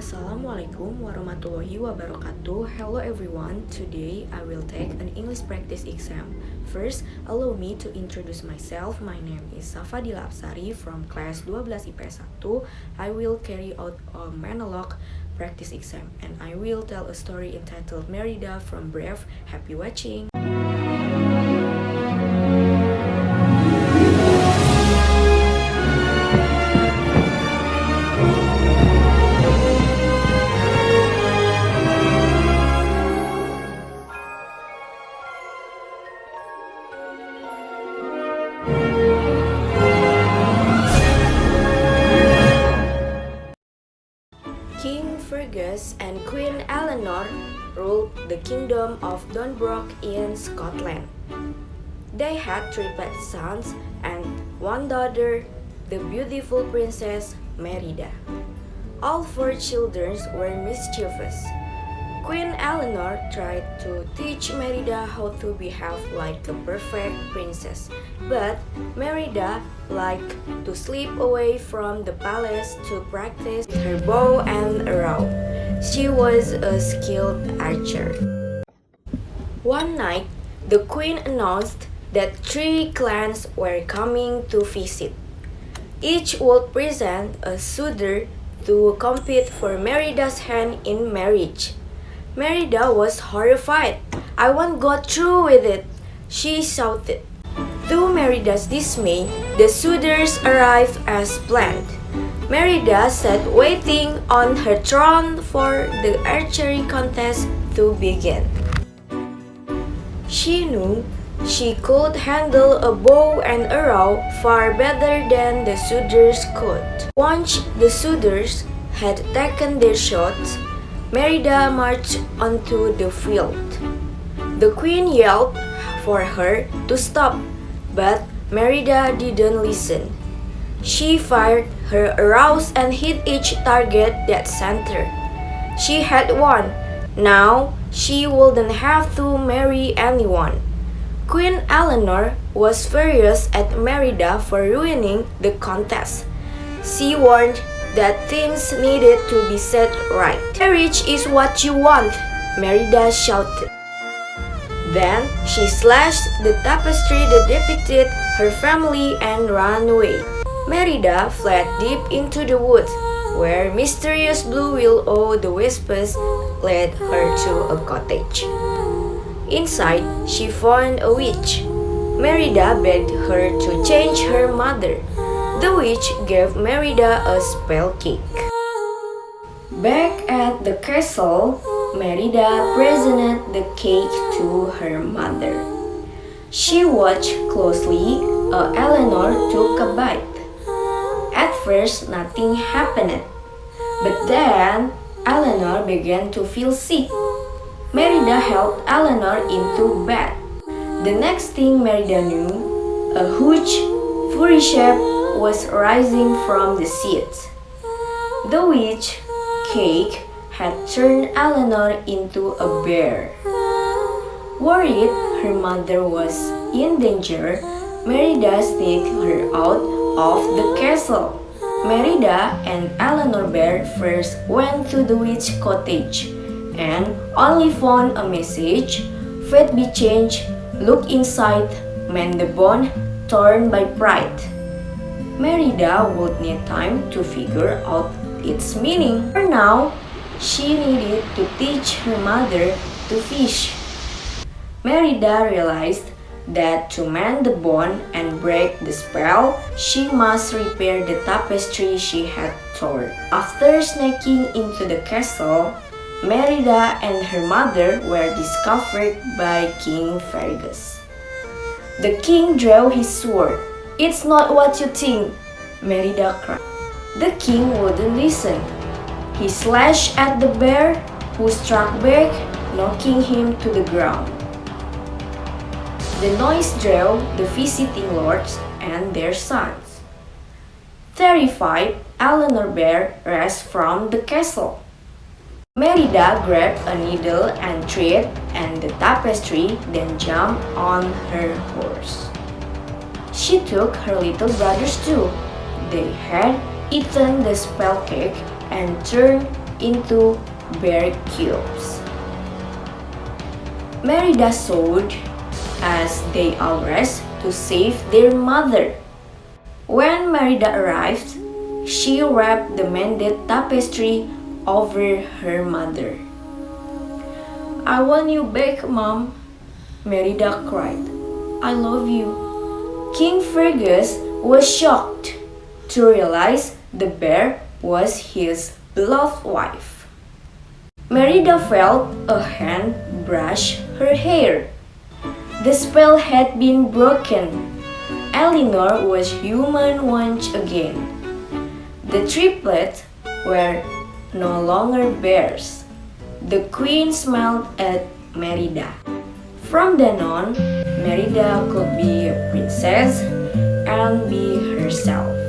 Assalamualaikum warahmatullahi wabarakatuh. Hello everyone. Today I will take an English practice exam. First, allow me to introduce myself. My name is Safadilla Apsari from class 12 IPS 1. I will carry out a monolog practice exam and I will tell a story entitled Merida from Brave. Happy watching. King Fergus and Queen Eleanor ruled the kingdom of Dunbrook in Scotland. They had three pet sons and one daughter, the beautiful Princess Merida. All four children were mischievous. Queen Eleanor tried to teach Merida how to behave like a perfect princess, but Merida liked to slip away from the palace to practice her bow and arrow. She was a skilled archer. One night, the queen announced that three clans were coming to visit. Each would present a suitor to compete for Merida's hand in marriage. Merida was horrified. "I won't go through with it," she shouted. To Merida's dismay, the suitors arrived as planned. Merida sat waiting on her throne for the archery contest to begin. She knew she could handle a bow and arrow far better than the suitors could. Once the suitors had taken their shots, Merida marched onto the field. The queen yelled for her to stop, but Merida didn't listen. She fired her arrows and hit each target that center. She had won. Now she wouldn't have to marry anyone. Queen Eleanor was furious at Merida for ruining the contest. She warned that things needed to be set right. "Marriage is what you want," Merida shouted. Then she slashed the tapestry that depicted her family and ran away. Merida fled deep into the woods, where mysterious blue will-o'-the-wisps led her to a cottage. Inside, she found a witch. Merida begged her to change her mother. The witch gave Merida a spell cake. Back at the castle, Merida presented the cake to her mother. She watched closely. Eleanor took a bite. At first, nothing happened, but then Eleanor began to feel sick. Merida helped Eleanor into bed. The next thing Merida knew, a huge, furry shape was rising from the seats. The witch cake had turned Eleanor into a bear. Worried her mother was in danger, Merida sneaked her out of the castle. Merida and Eleanor Bear first went to the witch cottage and only found a message: "Fate be changed, look inside, mend the bone torn by pride." Merida would need time to figure out its meaning. For now, she needed to teach her mother to fish. Merida realized that to mend the bone and break the spell, she must repair the tapestry she had torn. After sneaking into the castle, Merida and her mother were discovered by King Fergus. The king drew his sword. "It's not what you think," Merida cried. The king wouldn't listen. He slashed at the bear, who struck back, knocking him to the ground. The noise drew the visiting lords and their sons. Terrified, Eleanor Bear raced from the castle. Merida grabbed a needle and thread and the tapestry, then jumped on her horse. She took her little brothers too. They had eaten the spell cake and turned into bear cubes. Merida sewed as they all rest to save their mother. When Merida arrived, she wrapped the mended tapestry over her mother. "I want you back, Mom," Merida cried. "I love you." King Fergus was shocked to realize the bear was his beloved wife. Merida felt a hand brush her hair. The spell had been broken. Elinor was human once again. The triplets were no longer bears. The queen smiled at Merida. From then on, Merida could be a princess and be herself.